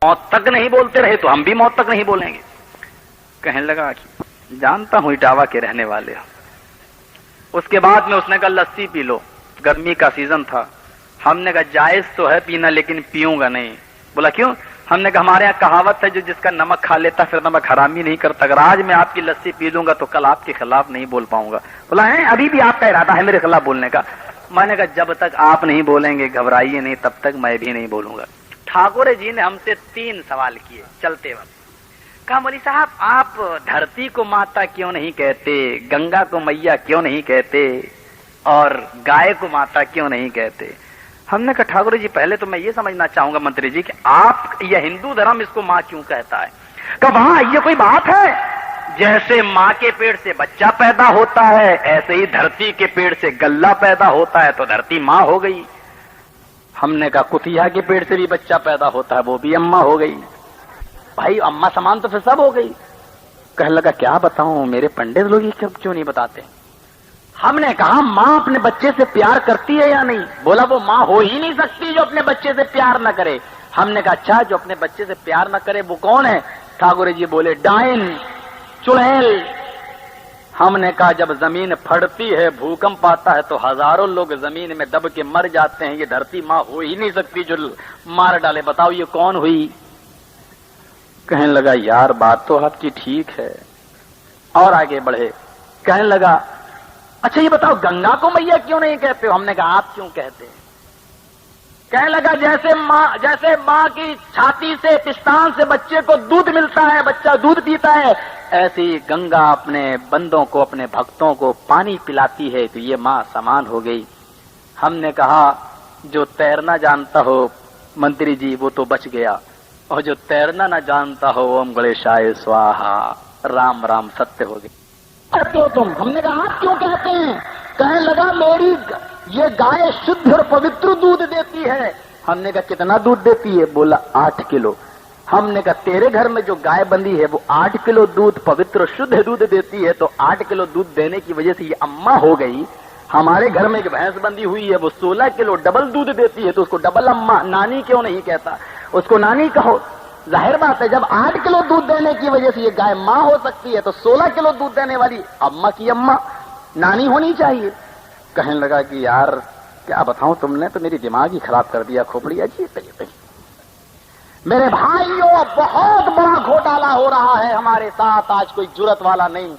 موت تک نہیں بولتے رہے تو ہم بھی موت تک نہیں بولیں گے. کہنے لگا جانتا ہوں اٹاوا کے رہنے والے. اس کے بعد میں اس نے کہا لسی پی لو, گرمی کا سیزن تھا. ہم نے کہا جائز تو ہے پینا لیکن پیوں گا نہیں. بولا کیوں؟ ہم نے کہا ہمارے یہاں کہاوت ہے جو جس کا نمک کھا لیتا پھر نمک حرامی نہیں کرتا. اگر آج میں آپ کی لسی پی لوں گا تو کل آپ کے خلاف نہیں بول پاؤں گا. بولا ہے ابھی بھی آپ کا ارادہ ہے میرے خلاف بولنے کا؟ میں نے کہا جب تک آپ نہیں بولیں گے گھبرائیے نہیں, تب تک میں بھی نہیں بولوں گا. ٹھاکر جی نے ہم سے 3 سوال کیے چلتے وقت. کہا مولوی صاحب آپ دھرتی کو ماتا کیوں نہیں کہتے, گنگا کو میاں کیوں نہیں کہتے, اور گائے کو ماتا کیوں نہیں کہتے؟ ہم نے کہا ٹھاکر جی پہلے تو میں یہ سمجھنا چاہوں گا منتری جی کہ آپ یہ ہندو دھرم اس کو ماں کیوں کہتا ہے؟ کہ وہاں یہ کوئی بات ہے؟ جیسے ماں کے پیٹ سے بچہ پیدا ہوتا ہے ایسے ہی دھرتی کے پیٹ سے گلہ پیدا ہوتا ہے تو دھرتی ماں ہو گئی. ہم نے کہا کتیا کے پیٹ سے بھی بچہ پیدا ہوتا ہے وہ بھی اماں ہو گئی. بھائی اماں سامان تو پھر سب ہو گئی. کہنے لگا کیا بتاؤں میرے پنڈت لوگ یہ کیوں نہیں بتاتے؟ ہم نے کہا ماں اپنے بچے سے پیار کرتی ہے یا نہیں؟ بولا وہ ماں ہو ہی نہیں سکتی جو اپنے بچے سے پیار نہ کرے. ہم نے کہا اچھا جو اپنے بچے سے پیار نہ کرے وہ کون ہے؟ ٹھاکر جی بولے ڈائن, چڑیل. ہم نے کہا جب زمین پھٹتی ہے بھوکمپ آتا ہے تو ہزاروں لوگ زمین میں دب کے مر جاتے ہیں. یہ دھرتی ماں ہو ہی نہیں سکتی جو مار ڈالے. بتاؤ یہ کون ہوئی؟ کہنے لگا یار بات تو آپ کی ٹھیک ہے. اور آگے بڑھے. کہنے لگا اچھا یہ بتاؤ گنگا کو میاں کیوں نہیں کہتے ہو؟ ہم نے کہا آپ کیوں کہتے ہیں؟ کہنے لگا جیسے ماں کی چھاتی سے پستان سے بچے کو دودھ ملتا ہے, بچہ دودھ پیتا ہے, ایسے ہی گنگا اپنے بندوں کو اپنے بھکتوں کو پانی پلاتی ہے تو یہ ماں سمان ہو گئی. ہم نے کہا جو تیرنا جانتا ہو منتری جی وہ تو بچ گیا, اور جو تیرنا نہ جانتا ہو اوم گڑیشائے سواہا, رام رام ستیہ ہو گئی. کہتے ہو تم؟ ہم نے کہا آپ کیوں کہتے ہیں؟ کہنے لگا میری یہ گائے شدھ اور پوتر دودھ دیتی ہے. ہم نے کہا کتنا دودھ دیتی ہے؟ بولا 8 کلو. ہم نے کہا تیرے گھر میں جو گائے بندی ہے وہ 8 کلو دودھ پوتر شدھ دودھ دیتی ہے تو 8 کلو دودھ دینے کی وجہ سے یہ اماں ہو گئی. ہمارے گھر میں جو بھینس بندی ہوئی ہے وہ 16 کلو ڈبل دودھ دیتی ہے تو اس کو ڈبل اماں, نانی کیوں نہیں کہتا؟ اس کو نانی کہو. ظاہر بات ہے جب 8 کلو دودھ دینے کی وجہ سے یہ گائے ماں ہو سکتی ہے تو 16 کلو دودھ دینے والی اماں کی اماں نانی ہونی چاہیے. کہنے لگا کہ یار کیا بتاؤں تم نے تو میری دماغ ہی خراب کر دیا کھوپڑی. عجیب طریقے میرے بھائیوں بہت بڑا گھوٹالا ہو رہا ہے ہمارے ساتھ. آج کوئی جرت والا نہیں,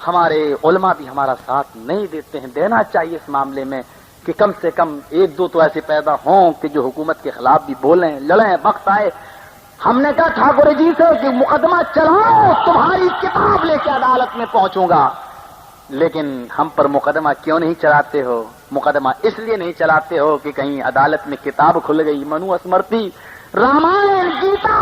ہمارے علماء بھی ہمارا ساتھ نہیں دیتے ہیں. دینا چاہیے اس معاملے میں کہ کم سے کم 1-2 تو ایسے پیدا ہوں کہ جو حکومت کے خلاف بھی بولیں لڑیں. وقت آئے. ہم نے کہا ٹھاکر جی سے کہ مقدمہ چلاؤ, تمہاری کتاب لے کے عدالت میں پہنچوں گا. لیکن ہم پر مقدمہ کیوں نہیں چلاتے ہو؟ مقدمہ اس لیے نہیں چلاتے ہو کہ کہیں عدالت میں کتاب کھل گئی منو اسمرتی رامائن گیتا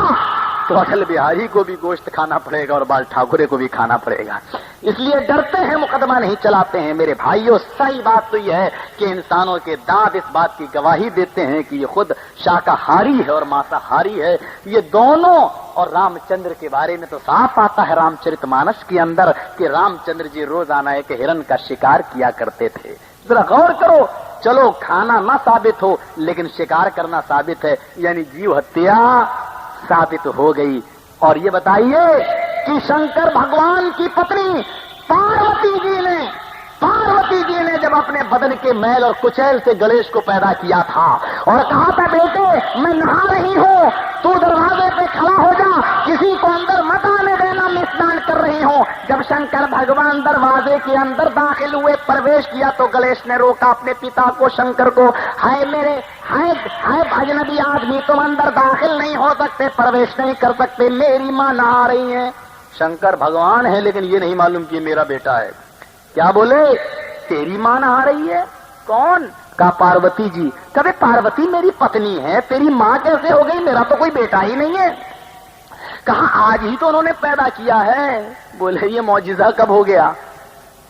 تو اٹل بہاری کو بھی گوشت کھانا پڑے گا اور بال ٹھاکرے کو بھی کھانا پڑے گا. اس لیے ڈرتے ہیں مقدمہ نہیں چلاتے ہیں. میرے بھائیوں صحیح بات تو یہ ہے کہ انسانوں کے دانت اس بات کی گواہی دیتے ہیں کہ یہ خود شاکاہاری ہے اور ماساہاری ہے. یہ دونوں. اور رام چندر کے بارے میں تو صاف آتا ہے رام چرت مانس کے اندر کہ رام چندر جی روزانہ ایک ہرن کا شکار کیا کرتے تھے. ذرا غور کرو. چلو کھانا نہ ثابت ہو لیکن شکار کرنا ثابت ہے, یعنی جیو ہتیا ثابت ہو گئی. اور یہ بتائیے کہ شنکر بھگوان کی پتنی پاروتی جی نے جب اپنے بدن کے میل اور کچیل سے گنیش کو پیدا کیا تھا اور کہا تھا بیٹے میں نہا رہی ہوں تو دروازے پہ کھڑا ہو جا, کسی کو اندر مت آنے دینا, میں اسنان کر رہی ہوں. جب شنکر بھگوان دروازے کے اندر داخل ہوئے پرویش کیا تو گنیش نے روکا اپنے پتا کو شنکر کو. ہائے اجنبی آدمی تم اندر داخل نہیں ہو سکتے, پرویش نہیں کر سکتے, میری ماں نہا رہی ہے. شنکر بھگوان ہے لیکن یہ نہیں معلوم کہ میرا بیٹا ہے. کیا بولے تیری ماں نہا رہی ہے؟ کون؟ کہا پاروتی جی. کبھی پاروتی میری پتنی ہے, تیری ماں کیسے ہو گئی؟ میرا تو کوئی بیٹا ہی نہیں ہے. کہا آج ہی تو انہوں نے پیدا کیا ہے. بولے یہ معجزہ کب ہو گیا؟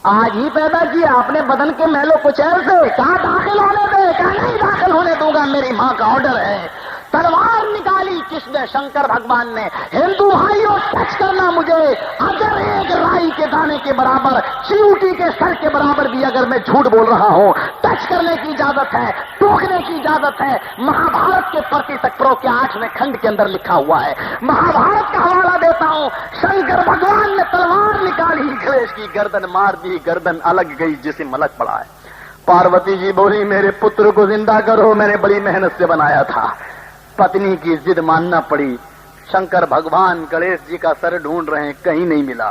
آج ہی پیدا کیا اپنے بدن کے میل و کچیل سے. کہا داخل ہونے دے. کہا نہیں داخل ہونے دوں گا, میری ماں کا آرڈر ہے. تلوار نکالی, کس نے؟ شنکر بھگوان نے۔ ہندو بھائیوں ٹچ کرنا مجھے، اگر ایک رائی کے دانے کے برابر، چیوٹی کے سر کے برابر بھی اگر میں جھوٹ بول رہا ہوں، ٹچ کرنے کی اجازت ہے، ٹوکنے کی اجازت ہے۔ مہابھارت کے پرتی تکرو کے 8ویں کھنڈ کے اندر لکھا ہوا ہے، مہابھارت کا حوالہ دیتا ہوں، شنکر بھگوان نے تلوار نکالی، گنیش کی گردن مار دی، گردن الگ گئی جسے ملک پڑا ہے۔ پاروتی جی بولی میرے پتر کو زندہ کرو، میں نے بڑی محنت سے بنایا تھا، پتنی کی ضد ماننا پڑی۔ شنکر بھگوان گنیش جی کا سر ڈھونڈ رہے ہیں، کہیں نہیں ملا،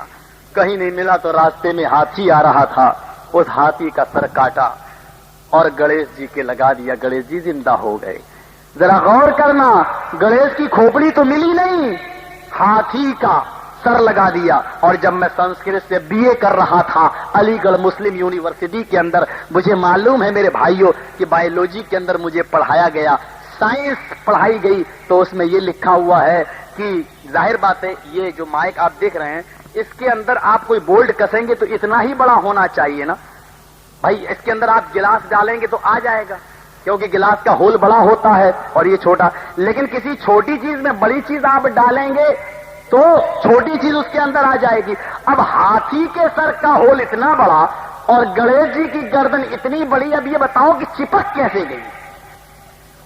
کہیں نہیں ملا تو راستے میں ہاتھی آ رہا تھا، اس ہاتھی کا سر کاٹا اور گنیش جی کے لگا دیا، گنیش جی زندہ ہو گئے۔ ذرا غور کرنا، گنیش کی کھوپڑی تو ملی نہیں، ہاتھی کا سر لگا دیا۔ اور جب میں سنسکرت سے BA کر رہا تھا علی گڑھ مسلم یونیورسٹی کے اندر، مجھے معلوم ہے میرے بھائیوں کہ بایولوجی کے اندر مجھے پڑھایا گیا، سائنس پڑھائی گئی، تو اس میں یہ لکھا ہوا ہے کہ ظاہر بات ہے یہ جو مائک آپ دیکھ رہے ہیں اس کے اندر آپ کوئی بولڈ کسیں گے تو اتنا ہی بڑا ہونا چاہیے نا بھائی، اس کے اندر آپ گلاس ڈالیں گے تو آ جائے گا، کیونکہ گلاس کا ہول بڑا ہوتا ہے اور یہ چھوٹا، لیکن کسی چھوٹی چیز میں بڑی چیز آپ ڈالیں گے تو چھوٹی چیز اس کے اندر آ جائے گی۔ اب ہاتھی کے سر کا ہول اتنا بڑا اور گنیش جی کی گردن اتنی بڑی، اب یہ بتاؤ کہ چپک کیسے گئی،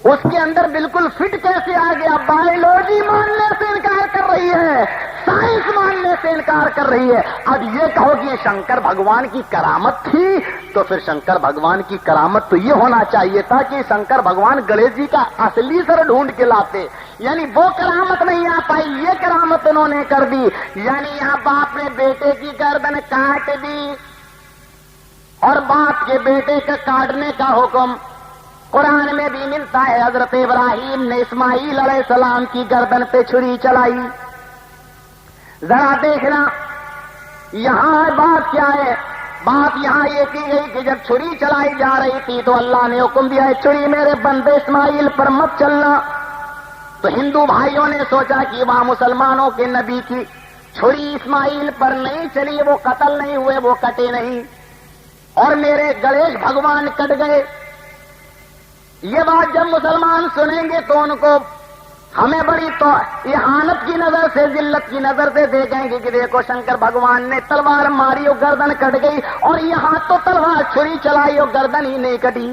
اس کے اندر بالکل فٹ کیسے آ گیا؟ بایولوجی ماننے سے انکار کر رہی ہے، سائنس ماننے سے انکار کر رہی ہے۔ اب یہ کہو کہ یہ شنکر بھگوان کی کرامت تھی، تو پھر شنکر بھگوان کی کرامت تو یہ ہونا چاہیے تھا کہ شنکر بھگوان گنیش جی کا اصلی سر ڈھونڈ کے لاتے، یعنی وہ کرامت نہیں آ پائی، یہ کرامت انہوں نے کر دی، یعنی یہاں باپ نے بیٹے کی گردن کاٹ دی اور باپ کے بیٹے کے کاٹنے کا حکم قرآن میں بھی ملتا ہے۔ حضرت ابراہیم نے اسماعیل علیہ السلام کی گردن پہ چھری چلائی۔ ذرا دیکھنا یہاں بات کیا ہے، بات یہاں یہ کی گئی کہ جب چھری چلائی جا رہی تھی تو اللہ نے حکم دیا ہے چھری میرے بندے اسماعیل پر مت چلنا۔ تو ہندو بھائیوں نے سوچا کہ وہاں مسلمانوں کے نبی کی چھری اسماعیل پر نہیں چلی، وہ قتل نہیں ہوئے، وہ کٹے نہیں، اور میرے گنیش بھگوان کٹ گئے۔ یہ بات جب مسلمان سنیں گے تو ان کو ہمیں بڑی تو اہانت کی نظر سے، ذلت کی نظر سے دیکھیں گے کہ دیکھو شنکر بھگوان نے تلوار ماری اور گردن کٹ گئی، اور یہاں تو تلوار چھری چلائی اور گردن ہی نہیں کٹی۔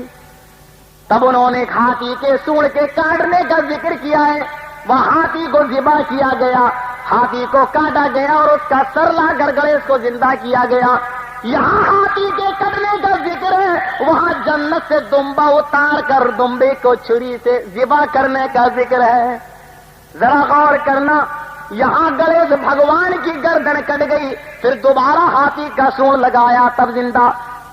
تب انہوں نے ہاتھی کے سونڈ کے کاٹنے کا ذکر کیا ہے، وہ ہاتھی کو ذبح کیا گیا، ہاتھی کو کاٹا گیا اور اس کا سر لا کر گنیش کو زندہ کیا گیا۔ یہاں ہاتھی کے کٹنے کا ذکر ہے، وہاں جنت سے دمبا اتار کر دمبے کو چھری سے ذبح کرنے کا ذکر ہے۔ ذرا غور کرنا، یہاں گنیش بھگوان کی گردن کٹ گئی، پھر دوبارہ ہاتھی کا سونڈ لگایا تب زندہ۔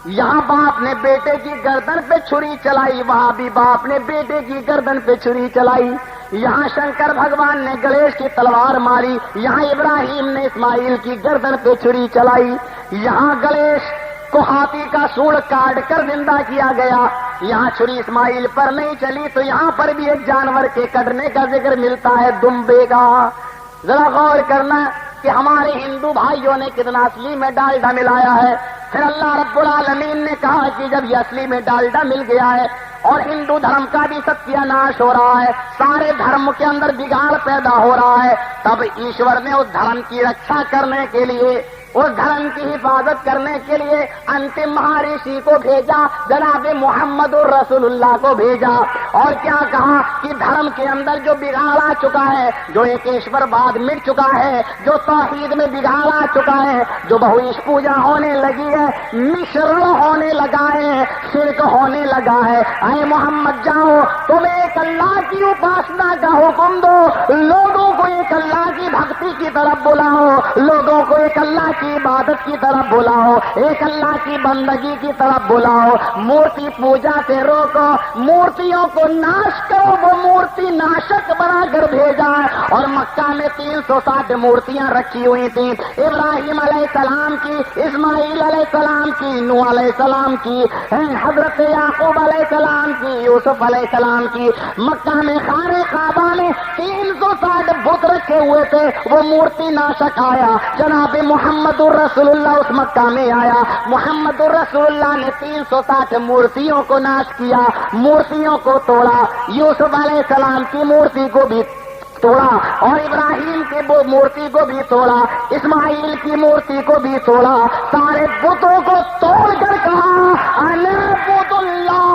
یہاں باپ نے بیٹے کی گردن پہ چھری چلائی، وہاں بھی باپ نے بیٹے کی گردن پہ چھری چلائی۔ یہاں شنکر بھگوان نے گنیش کی تلوار ماری، یہاں ابراہیم نے اسماعیل کی گردن پہ چھری چلائی۔ یہاں گنیش کو ہاتھی کا سونڈ کاٹ کر زندہ کیا گیا، یہاں چھری اسماعیل پر نہیں چلی، تو یہاں پر بھی ایک جانور کے کٹنے کا ذکر ملتا ہے، دمبے کا۔ ذرا غور کرنا کہ ہمارے ہندو بھائیوں نے کتنا اصلی میں ڈالڈا ملایا ہے۔ پھر اللہ رب العالمین نے کہا کہ جب یہ اصلی میں ڈالڈا مل گیا ہے اور ہندو دھرم کا بھی ستیہ ناش ہو رہا ہے، سارے دھرم کے اندر بگاڑ پیدا ہو رہا ہے، تب ایشور نے اس دھرم کی رکشا کرنے کے لیے، اس دھرم کی حفاظت کرنے کے لیے انتم مہارشی کو بھیجا، جناب محمد رسول اللہ کو بھیجا، اور کیا کہا کہ دھرم کے اندر جو بگاڑ آ چکا ہے، جو ایک ایشور بعد مٹ چکا ہے، جو توحید میں بگاڑ آ چکا ہے، جو بہویش پوجا ہونے لگی ہے، مشرن ہونے لگا ہے، شرک ہونے لگا ہے، اے محمد جاؤ تم ایک اللہ کی اپاسنا کا حکم دو، لوگوں کو ایک اللہ کی بھکتی کی طرف بلاؤ، لوگوں کو ایک اللہ کی عبادت کی طرف بلاؤ، ایک اللہ کی بندگی کی طرف بلاؤ، مورتی پوجا سے روکو، مورتیوں کو ناش کرو، وہ مورتی ناشک بنا کر بھیجا۔ اور مکہ میں 360 مورتیاں رکھی ہوئی تھیں، ابراہیم علیہ السلام کی، اسماعیل علیہ السلام کی، نوح علیہ السلام کی، حضرت یعقوب علیہ السلام کی، یوسف علیہ السلام کی۔ مکہ میں خانہ کعبہ میں 360 بت رکھے ہوئے تھے، وہ مورتی ناشک آیا، جناب محمد رسول اللہ اس مکہ میں آیا، محمد رسول اللہ نے 360 مورتیوں کو ناش کیا، مورتیوں کو توڑا، یوسف علیہ السلام کی مورتی کو بھی توڑا اور ابراہیم کی وہ مورتی کو بھی توڑا, اسماعیل کی مورتی کو بھی توڑا, سارے بتوں کو توڑ کر کہا اعبدوا اللہ,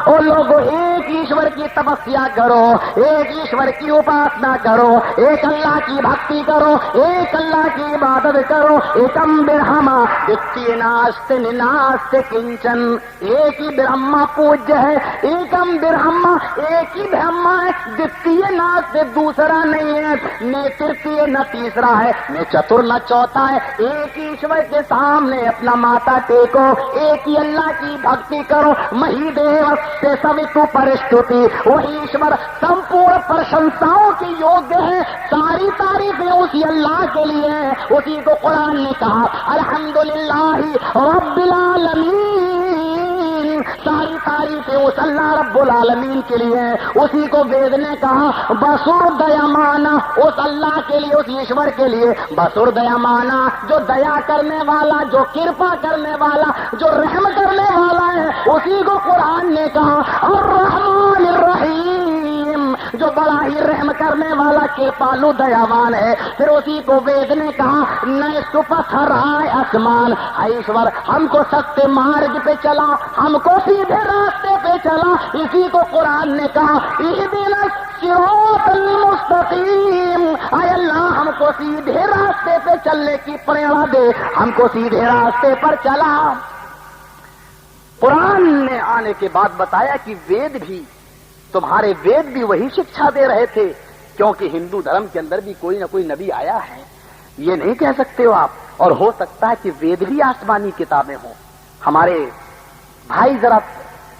او لوگوں ایک ایشور کی تپسیا کرو, ایک ایشور کی اپاسنا کرو, ایک اللہ کی بھکتی کرو, ایک اللہ کی عبادت کرو. ایکم برہما دتیہ ناستے نناستے کنچن, ایک ہی برہما پوجیہ ہے, ایکم برہما ایک ہی برہما ہے, دتیہ ناستے دوسرا نہیں ہے, نہ ترتیہ نہ تیسرا ہے, نہ چتر نہ چوتھا ہے. ایک ہی ایشور کے سامنے اپنا ماتھا ٹیکو, ایک ہی اللہ کی بھکتی کرو. مہی دیوستے سوتو پرستوتی, وہی ایشور سمپورن پرشنساؤں کی یوگیہ ہے. ساری تعریفیں اسی اللہ کے لیے ہیں. اسی کو قرآن نے کہا الحمدللہ رب العالمین, ساری تعریفیں اس اللہ رب العالمین کے لیے ہیں. اسی کو وید نے کہا بسر دیامانا, اس اللہ کے لیے, اس ایشور کے لیے بسر دیامانا, جو دیا کرنے والا, جو کرپا کرنے والا, جو رحم کرنے والا ہے. اسی کو قرآن نے کہا الرحمن الرحیم, جو بڑا ہی رحم کرنے والا کرپالو دیاوان ہے. پھر اسی کو وید نے کہا نئے سپتھرائے آسمان, ایشور ہم کو سچے مارگ پہ چلا, ہم کو سیدھے راستے پہ چلا. اسی کو قرآن نے کہا اہدنا الصراط المستقیم, اے اللہ ہم کو سیدھے راستے پہ چلنے کی پریرنا دے, ہم کو سیدھے راستے پر چلا. قرآن نے آنے کے بعد بتایا کہ وید بھی, تمہارے وید بھی وہی شکشا دے رہے تھے, کیونکہ ہندو دھرم کے اندر بھی کوئی نہ کوئی نبی آیا ہے. یہ نہیں کہہ سکتے ہو آپ, اور ہو سکتا ہے کہ وید بھی آسمانی کتابیں ہوں. ہمارے بھائی ذرا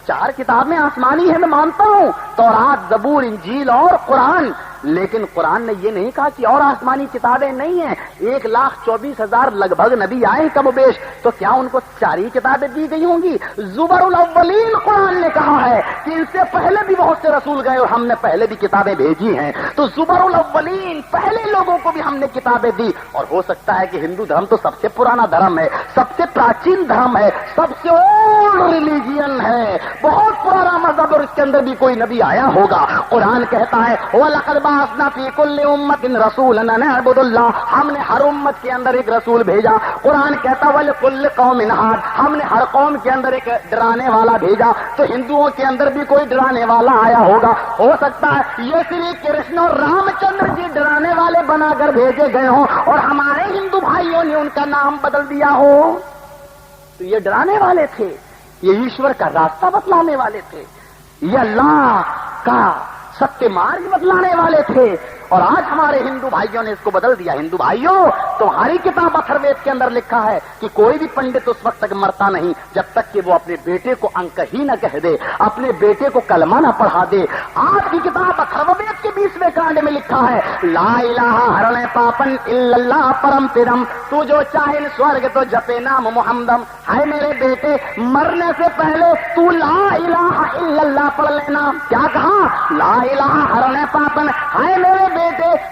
4 کتابیں آسمانی ہیں میں مانتا ہوں, تورات, زبور, انجیل اور قرآن, لیکن قرآن نے یہ نہیں کہا کہ اور آسمانی کتابیں نہیں ہیں. 1,24,000 لگ بھگ نبی آئے کم و بیش, تو کیا ان کو 4 ہی کتابیں دی گئی ہوں گی؟ زبر الاولین قرآن نے کہا ہے کہ ان سے پہلے بھی بہت سے رسول گئے اور ہم نے پہلے بھی کتابیں بھیجی ہیں. تو زبر الاولین پہلے لوگوں کو بھی ہم نے کتابیں دی. اور ہو سکتا ہے کہ ہندو دھرم تو سب سے پرانا دھرم ہے, سب سے پراچین دھرم ہے, سب سے اولڈ ریلیجین ہے, بہت پرانا مذہب, اور اس کے اندر بھی کوئی نبی آیا ہوگا. قرآن کہتا ہے وَلَقَدْ بَعَثْنَا فِي كُلِّ أُمَّةٍ رَسُولًا أَنِ اعْبُدُوا اللَّهَ, ہم نے ہر امت کے اندر ایک رسول بھیجا. قرآن کہتا ہے وَلِكُلِّ قَوْمٍ هَادٍ, ہم نے ہر قوم کے اندر ایک ڈرانے والا بھیجا. تو ہندوؤں کے اندر بھی کوئی ڈرانے والا آیا ہوگا. ہو سکتا ہے یہ شری کرشن اور رام چندر جی ڈرانے والے بنا کر بھیجے گئے ہوں, اور ہمارے ہندو بھائیوں نے ان کا نام بدل دیا ہو. تو یہ ڈرانے والے تھے, یہ ایشور کا راستہ بتلانے والے تھے, یہ اللہ کا ستیہ مارگ بتلانے والے تھے. اور آج ہمارے ہندو بھائیوں نے اس کو بدل دیا. ہندو بھائیوں, تمہاری کتاب اتھروید کے اندر لکھا ہے کہ کوئی بھی پنڈت اس وقت تک مرتا نہیں جب تک کہ وہ اپنے بیٹے کو انک ہی نہ کہہ دے, اپنے بیٹے کو کلمہ نہ پڑھا دے. آپ کی کتاب اتھروید کے 20ویں کانڈ میں لکھا ہے لا الہ ہرنے پاپن الا اللہ پرم پدم, تو جو چاہے سورگ تو جپے نام محمدم. ہے میرے بیٹے, مرنے سے پہلے تو لا الہ الا اللہ پڑھ لینا. کیا کہا؟ لا الہ ہرنے پاپن. ہے میرے بیٹے,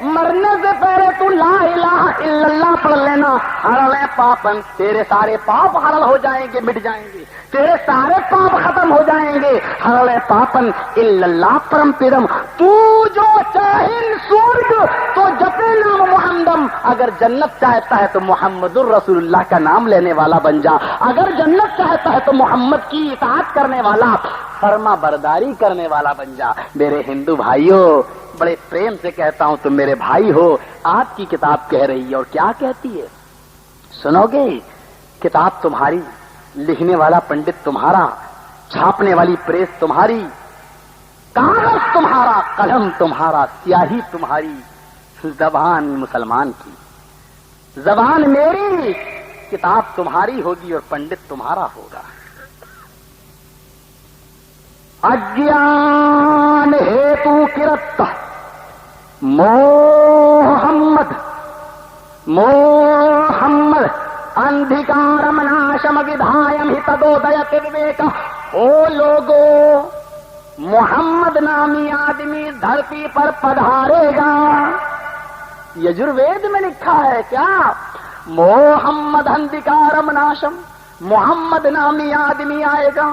مرنے سے پہلے تو لا الہ الا اللہ پڑھ لینا. ہرنے پاپن, تیرے سارے پاپ حرل ہو جائیں گے, مٹ جائیں گے, تیرے سارے پاپ ختم ہو جائیں گے. ہرنے پاپن الا اللہ پرم پدم, تو جو چاہے سورگ تو جپے نام محمدم. اگر جنت چاہتا ہے تو محمد الرسول اللہ کا نام لینے والا بن جا. اگر جنت چاہتا ہے تو محمد کی اطاعت کرنے والا, فرما برداری کرنے والا بن جا. میرے ہندو بھائیوں, بڑے پریم سے کہتا ہوں, تم میرے بھائی ہو. آپ کی کتاب کہہ رہی ہے, اور کیا کہتی ہے سنو گے؟ کتاب تمہاری, لکھنے والا پنڈت تمہارا, چھاپنے والی پریس تمہاری, کاغذ تمہارا, قلم تمہارا, سیاہی تمہاری, زبان مسلمان کی, زبان میری, کتاب تمہاری ہوگی اور پنڈت تمہارا ہوگا. اجیان ہیتو کرت محمد محمد اندھکارم ناشم ودھایم ہتدودیت وویک. او لوگو, محمد نامی آدمی دھرتی پر پدھارے گا. یجروید میں لکھا ہے کیا؟ محمد اندھکارم ناشم, محمد نامی آدمی آئے گا,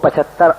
75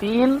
3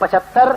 75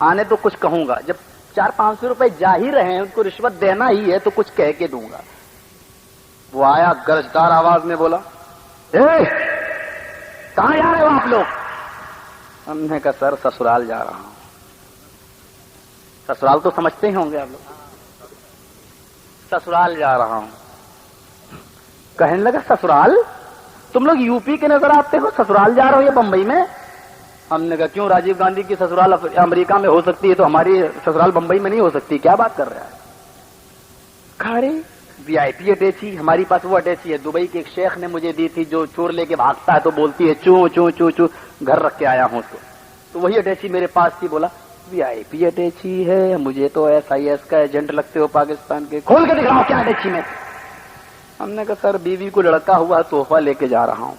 آنے تو کچھ کہوں گا، جب 400-500 روپے جا ہی رہے ہیں ان کو رشوت دینا ہی ہے تو کچھ کہہ کے دوں گا۔ وہ آیا گرجدار آواز میں بولا، کہاں جا رہے ہو آپ لوگ؟ ہم نے کہا سر سسرال جا رہا ہوں۔ سسرال تو سمجھتے ہی ہوں گے آپ لوگ، سسرال جا رہا ہوں۔ کہنے لگا سسرال؟ تم لوگ یو پی کے نظر آتے ہو، سسرال جا رہے ہو یہ بمبئی میں؟ ہم نے کہا کیوں، راجیو گاندھی کی سسرال امریکہ میں ہو سکتی ہے تو ہماری سسرال بمبئی میں نہیں ہو سکتی، کیا بات کر رہا ہے؟ کھاڑے VIP اٹیچی، ہماری پاس وہ اٹیچی ہے دبئی کے ایک شیخ نے مجھے دی تھی، جو چور لے کے بھاگتا ہے تو بولتی ہے چوں چوں چوں چوں، گھر رکھ کے آیا ہوں تو وہی اٹیچی میرے پاس تھی۔ بولا VIP اٹیچی ہے، مجھے تو SIS کا ایجنٹ لگتے ہو پاکستان کے، کھول کے دکھاؤ کیا اٹیچی میں۔ ہم نے کہا سر بیوی کو لڑکا ہوا تحفہ لے کے جا رہا ہوں۔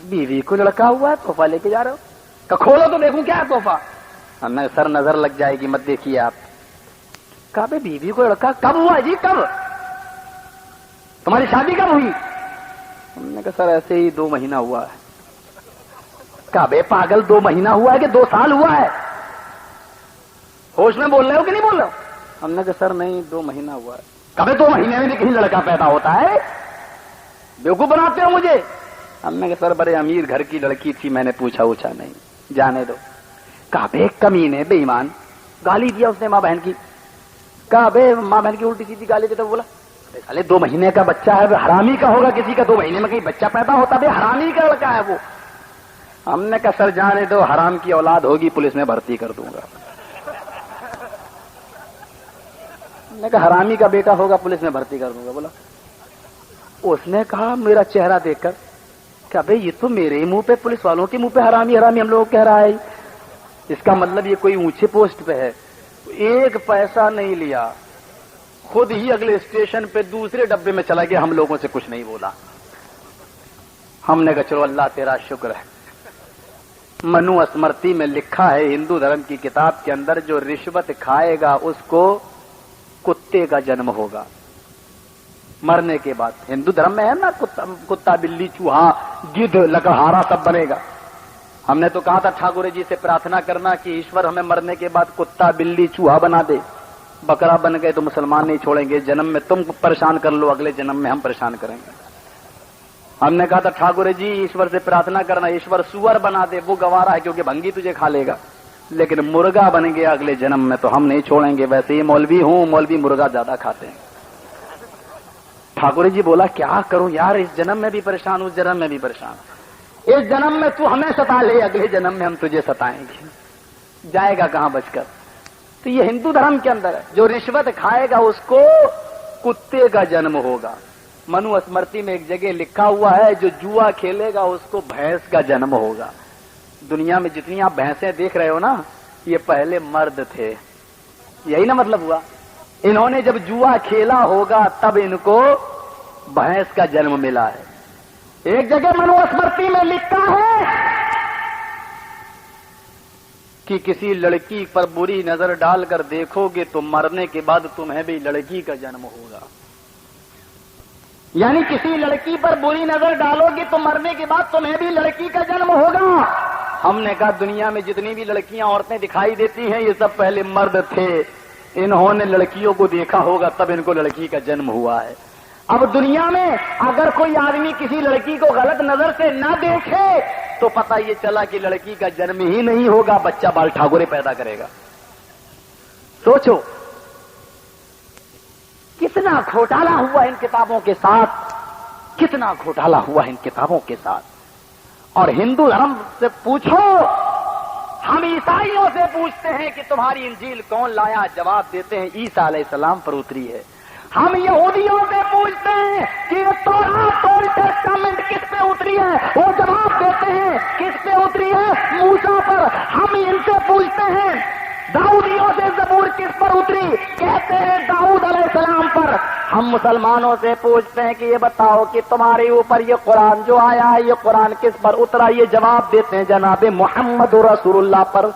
بیوی کو لڑکا ہوا ہے تحفہ لے کے جا رہے ہو؟ کہ کھولو تو دیکھوں کیا ہے تحفہ۔ ہم نے سر نظر لگ جائے گی مت دیکھیے آپ۔ کہا بھائی بیوی کو لڑکا کب ہوا جی، کب تمہاری شادی کب ہوئی؟ ہم نے کہا سر ایسے ہی 2 مہینہ ہوا ہے۔ کہا بے پاگل 2 مہینہ ہوا ہے کہ 2 سال ہوا ہے؟ ہوش میں بول رہے ہو کہ نہیں بول رہے ہو؟ ہم نے کہا سر نہیں 2 مہینہ ہوا ہے۔ کبھی 2 مہینے میں بھی کہیں لڑکا پیدا ہوتا ہے؟ بیوقوف بناتے ہو مجھے۔ ہم نے کہا سر بڑے امیر گھر کی لڑکی تھی، میں نے پوچھا نہیں، جانے دو۔ کہا بے کمینے بے ایمان، گالی دیا اس نے ماں بہن کی۔ کہا بے ماں بہن کی الٹی سیدھی گالی دیتا، بولا سالے 2 مہینے کا بچہ ہے، حرامی کا ہوگا، کسی کا 2 مہینے میں کہیں بچہ پیدا ہوتا، بے حرامی کا لڑکا ہے وہ۔ ہم نے کہا سر جانے دو، حرام کی اولاد ہوگی پولیس میں بھرتی کر دوں گا۔ ہم نے کہا حرامی کا بیٹا ہوگا پولیس میں بھرتی کر دوں گا۔ بولا اس نے کہا میرا چہرہ دیکھ کر کہ بھائی یہ تو میرے منہ پہ، پولیس والوں کے منہ پہ حرامی حرامی ہم لوگ کہہ رہا ہے، اس کا مطلب یہ کوئی اونچے پوسٹ پہ ہے۔ 1 پیسہ نہیں لیا، خود ہی اگلے اسٹیشن پہ دوسرے ڈبے میں چلا گیا، ہم لوگوں سے کچھ نہیں بولا۔ ہم نے کہا چلو اللہ تیرا شکر ہے۔ منو اسمرتی میں لکھا ہے ہندو دھرم کی کتاب کے اندر، جو رشوت کھائے گا اس کو کتے کا جنم ہوگا مرنے کے بعد۔ ہندو دھرم میں ہے نا کتا بلی چوہا گدھ لکڑہارا سب بنے گا۔ ہم نے تو کہا تھا ٹھاکر جی سے پرارتھنا کرنا کہ ایشور ہمیں مرنے کے بعد کتا بلی چوہا بنا دے، بکرا بن گئے تو مسلمان نہیں چھوڑیں گے، جنم میں تم پریشان کر لو، اگلے جنم میں ہم پریشان کریں گے۔ ہم نے کہا تھا ٹھاکر جی ایشور سے پرارتھنا کرنا ایشور سور بنا دے، وہ گوارا ہے کیونکہ بھنگی تجھے کھا لے گا، لیکن مرغا بن گیا اگلے جنم میں تو ہم نہیں چھوڑیں گے، ویسے ہی مولوی ہوں، مولوی مرغا زیادہ کھاتے ہیں۔ ٹھاکر جی بولا کیا کروں یار، اس جنم میں بھی پریشان ہوں، اس جنم میں بھی پریشان، اس جنم میں تو ہمیں ستا لے، اگلے جنم میں ہم تجھے ستائیں گے، جائے گا کہاں بچ کر۔ تو یہ ہندو دھرم کے اندر ہے، جو رشوت کھائے گا اس کو کتے کا جنم ہوگا۔ منو اسمرتی میں ایک جگہ لکھا ہوا ہے، جو جوا کھیلے گا اس کو بھینس کا جنم ہوگا۔ دنیا میں جتنی آپ بھینسیں دیکھ رہے ہو نا، یہ پہلے مرد تھے، یہی نا مطلب ہوا۔ انہوں نے جب جوا کھیلا ہوگا تب ان کو بھینس کا جنم ملا ہے۔ ایک جگہ منو اسمرتی میں لکھا ہے کہ کسی لڑکی پر بری نظر ڈال کر دیکھو گے تو مرنے کے بعد تمہیں بھی لڑکی کا جنم ہوگا۔ یعنی کسی لڑکی پر بری نظر ڈالو گے تو مرنے کے بعد تمہیں بھی لڑکی کا جنم ہوگا۔ ہم نے کہا دنیا میں جتنی بھی لڑکیاں عورتیں دکھائی دیتی ہیں یہ سب پہلے مرد تھے، انہوں نے لڑکیوں کو دیکھا ہوگا تب ان کو لڑکی کا جنم ہوا ہے۔ اب دنیا میں اگر کوئی آدمی کسی لڑکی کو غلط نظر سے نہ دیکھے تو پتہ یہ چلا کہ لڑکی کا جنم ہی نہیں ہوگا، بچہ بال ٹھاکرے پیدا کرے گا۔ سوچو کتنا گھوٹالا ہوا ان کتابوں کے ساتھ، کتنا گھوٹالا ہوا ان کتابوں کے ساتھ۔ اور ہندو دھرم سے پوچھو، ہم عیسائیوں سے پوچھتے ہیں کہ تمہاری انجیل کون لایا، جواب دیتے ہیں عیسیٰ علیہ السلام پر اتری ہے۔ ہم یہودیوں سے پوچھتے ہیں کہ یہ تورات اور ٹیسٹامنٹ کس پہ اتری ہے، وہ جواب دیتے ہیں کس پہ اتری ہے، موسیٰ پر۔ ہم ان سے پوچھتے ہیں داؤدیوں سے زبور کس پر اتری، کہتے ہیں داؤد علیہ السلام پر۔ ہم مسلمانوں سے پوچھتے ہیں کہ یہ بتاؤ کہ تمہارے اوپر یہ قرآن جو آیا ہے یہ قرآن کس پر اترا، یہ جواب دیتے ہیں جناب محمد رسول اللہ پر۔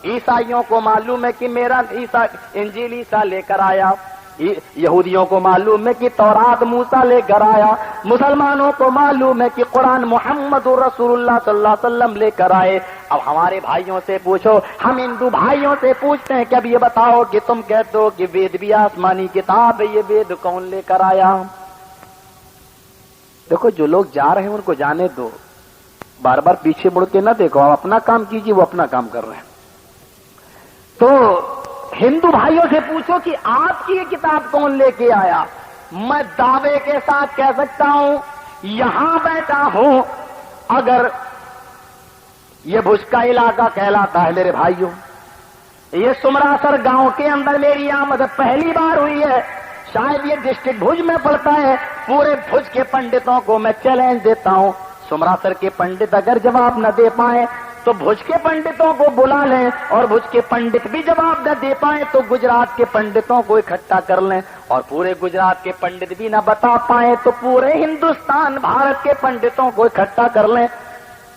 عیسائیوں کو معلوم ہے کہ میرا انجیل عیسیٰ لے کر آیا، یہودیوں کو معلوم ہے کہ تورات موسیٰ لے کر آیا، مسلمانوں کو معلوم ہے کہ قرآن محمد رسول اللہ صلی اللہ علیہ وسلم لے کر آئے۔ اب ہمارے بھائیوں سے پوچھو، ہم ہندو بھائیوں سے پوچھتے ہیں کہ اب یہ بتاؤ کہ تم کہتے ہو کہ وید بھی آسمانی کتاب ہے، یہ وید کون لے کر آیا؟ دیکھو جو لوگ جا رہے ہیں ان کو جانے دو، بار بار پیچھے مڑ کے نہ دیکھو، آپ اپنا کام کیجیے، وہ اپنا کام کر رہے ہیں۔ تو ہندو بھائیوں سے پوچھو کہ آپ کی یہ کتاب کون لے کے آیا؟ میں دعوے کے ساتھ کہہ سکتا ہوں، یہاں بیٹھا ہوں، اگر یہ بھج کا علاقہ کہلاتا ہے میرے بھائیوں، یہ سمراسر گاؤں کے اندر میری آمد پہلی بار ہوئی ہے، شاید یہ ڈسٹرکٹ بھج میں پڑتا ہے، پورے بھج کے پنڈتوں کو میں چیلنج دیتا ہوں، سمراسر کے پنڈت اگر جواب نہ دے پائیں تو بھج کے پنڈتوں کو بلا لیں، اور بھج کے پنڈت بھی جواب نہ دے پائیں تو گجرات کے پنڈتوں کو اکٹھا کر لیں، اور پورے گجرات کے پنڈت بھی نہ بتا پائیں تو پورے ہندوستان بھارت کے پنڈتوں کو اکٹھا کر لیں،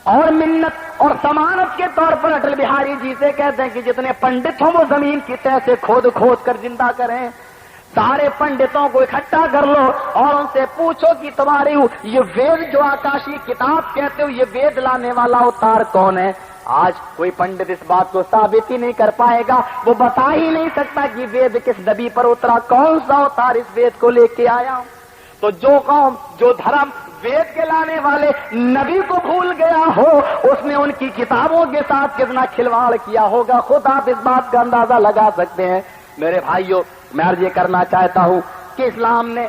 اور منت اور ضمانت کے طور پر اٹل بہاری جی سے کہتے ہیں کہ جتنے پنڈت ہوں وہ زمین کی تہ سے کھود کھود کر زندہ کریں، سارے پنڈتوں کو اکٹھا کر لو اور ان سے پوچھو کہ تمہاری یہ وید جو آکاشی کتاب کہتے ہو، یہ وید لانے والا اوتار کون ہے؟ آج کوئی پنڈت اس بات کو ثابت ہی نہیں کر پائے گا، وہ بتا ہی نہیں سکتا کہ وید کس نبی پر اترا، کون سا اوتار اس وید کو لے کے آیا۔ تو جو قوم جو دھرم وید کے لانے والے نبی کو بھول گیا ہو، اس نے ان کی کتابوں کے ساتھ کتنا کھلواڑ کیا ہوگا، خود آپ اس بات کا اندازہ لگا سکتے ہیں۔ میرے بھائیوں، میں عرض یہ کرنا چاہتا ہوں کہ اسلام نے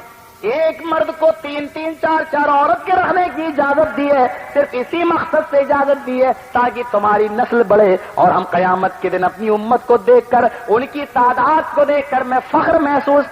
ایک مرد کو 3 4 عورت کے رہنے کی اجازت دی ہے، صرف اسی مقصد سے اجازت دی ہے تاکہ تمہاری نسل بڑھے، اور ہم قیامت کے دن اپنی امت کو دیکھ کر، ان کی تعداد کو دیکھ کر میں فخر محسوس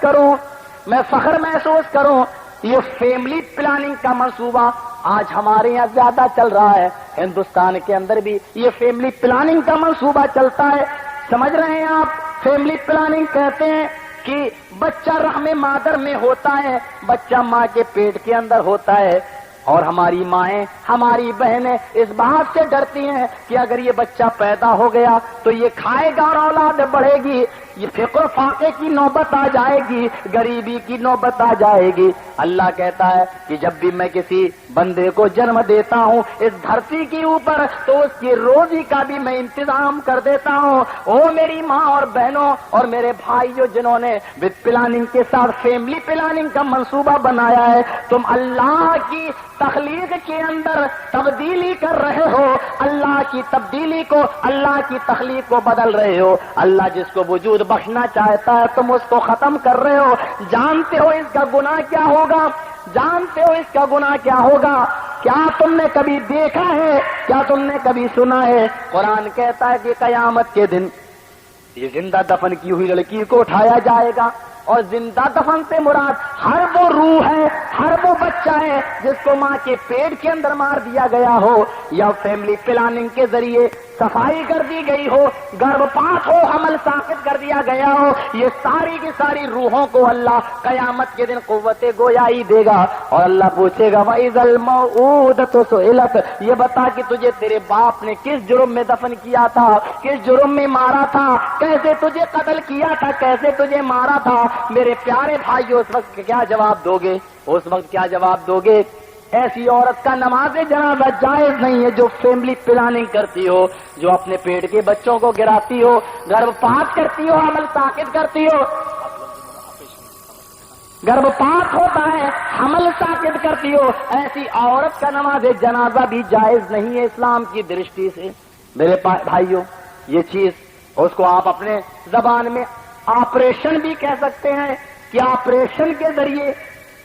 کروں۔ یہ فیملی پلاننگ کا منصوبہ آج ہمارے یہاں زیادہ چل رہا ہے، ہندوستان کے اندر بھی یہ فیملی پلاننگ کا منصوبہ چلتا ہے۔ سمجھ رہے ہیں آپ؟ فیملی پلاننگ کہتے ہیں کہ بچہ رحم مادر میں ہوتا ہے، بچہ ماں کے پیٹ کے اندر ہوتا ہے، اور ہماری مائیں، ہماری بہنیں اس بات سے ڈرتی ہیں کہ اگر یہ بچہ پیدا ہو گیا تو یہ کھائے گا اور اولاد بڑھے گی، یہ فقر و فاقے کی نوبت آ جائے گی، غریبی کی نوبت آ جائے گی۔ اللہ کہتا ہے کہ جب بھی میں کسی بندے کو جنم دیتا ہوں اس دھرتی کے اوپر تو اس کی روزی کا بھی میں انتظام کر دیتا ہوں۔ او میری ماں اور بہنوں اور میرے بھائیوں جنہوں نے وتھ پلاننگ کے ساتھ فیملی پلاننگ کا منصوبہ بنایا ہے، تم اللہ کی تخلیق کے اندر تبدیلی کر رہے ہو، اللہ کی تبدیلی کو، اللہ کی تخلیق کو بدل رہے ہو۔ اللہ جس کو وجود بخشنا چاہتا ہے تم اس کو ختم کر رہے ہو۔ جانتے ہو اس کا گناہ کیا ہوگا؟ جانتے ہو اس کا گناہ کیا ہوگا؟ کیا تم نے کبھی دیکھا ہے؟ کیا تم نے کبھی سنا ہے؟ قرآن کہتا ہے کہ قیامت کے دن یہ زندہ دفن کی ہوئی لڑکی کو اٹھایا جائے گا، اور زندہ دفن سے مراد ہر وہ روح ہے، ہر وہ بچہ ہے جس کو ماں کے پیٹ کے اندر مار دیا گیا ہو، یا فیملی پلاننگ کے ذریعے صفائی کر دی گئی ہو، گربھپات ہو، حمل ساقط کر دیا گیا ہو، یہ ساری کی ساری روحوں کو اللہ قیامت کے دن قوت گویائی دے گا، اور اللہ پوچھے گا وَإِذَا الْمَوْءُودَةُ سُئِلَتْ، یہ بتا کہ تجھے تیرے باپ نے کس جرم میں دفن کیا تھا، کس جرم میں مارا تھا، کیسے تجھے قتل کیا تھا، کیسے تجھے مارا تھا۔ میرے پیارے بھائیو، اس وقت کیا جواب دو گے؟ اس وقت کیا جواب دو گے؟ ایسی عورت کا نماز جنازہ جائز نہیں ہے جو فیملی پلاننگ کرتی ہو، جو اپنے پیٹ کے بچوں کو گراتی ہو، گربھپات کرتی ہو، حمل ساقط کرتی ہو، گربھپات ہوتا ہے، حمل ساقط کرتی ہو، ایسی عورت کا نماز جنازہ بھی جائز نہیں ہے اسلام کی درشٹی سے۔ میرے بھائیوں، یہ چیز اس کو آپ اپنے زبان میں آپریشن بھی کہہ سکتے ہیں کہ آپریشن کے ذریعے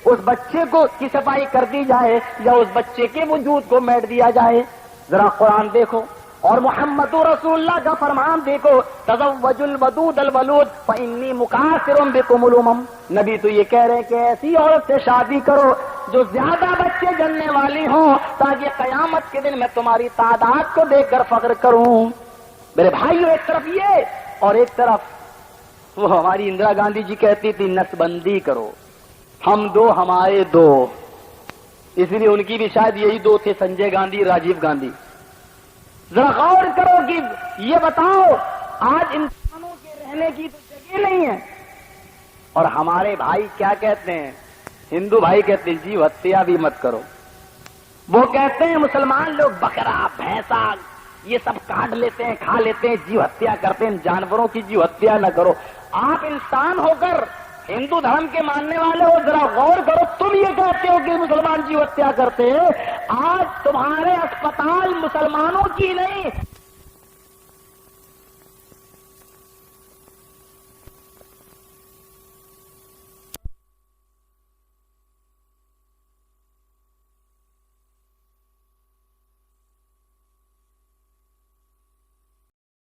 اس بچے کو کی صفائی کر دی جائے یا اس بچے کے وجود کو میٹ دیا جائے۔ ذرا قرآن دیکھو اور محمد رسول اللہ کا فرمان دیکھو، تزوجوا الودود الولود فانی مکاثر بکم الامم۔ نبی تو یہ کہہ رہے ہیں کہ ایسی عورت سے شادی کرو جو زیادہ بچے جننے والی ہوں تاکہ قیامت کے دن میں تمہاری تعداد کو دیکھ کر فخر کروں۔ میرے بھائیو، ایک طرف یہ اور ایک طرف وہ ہماری اندرا گاندھی جی کہتی تھی نس بندی کرو، ہم دو ہمارے دو، اس لیے ان کی بھی شاید یہی دو تھے، سنجے گاندھی، راجیو گاندھی۔ ذرا غور کرو کہ یہ بتاؤ آج انسانوں کے رہنے کی تو جگہ نہیں ہے، اور ہمارے بھائی کیا کہتے ہیں؟ ہندو بھائی کہتے ہیں جی ہتیا بھی مت کرو، وہ کہتے ہیں مسلمان لوگ بکرا بھینسا یہ سب کاٹ لیتے ہیں، کھا لیتے ہیں، جیو ہتیا کرتے ہیں، جانوروں کی جیو ہتیا نہ کرو۔ آپ انسان ہو کر ہندو دھرم کے ماننے والے ہو، ذرا غور کرو، تم یہ کہتے ہو کہ مسلمان جیو ہتیا کرتے ہیں۔ آج تمہارے اسپتال مسلمانوں کی نہیں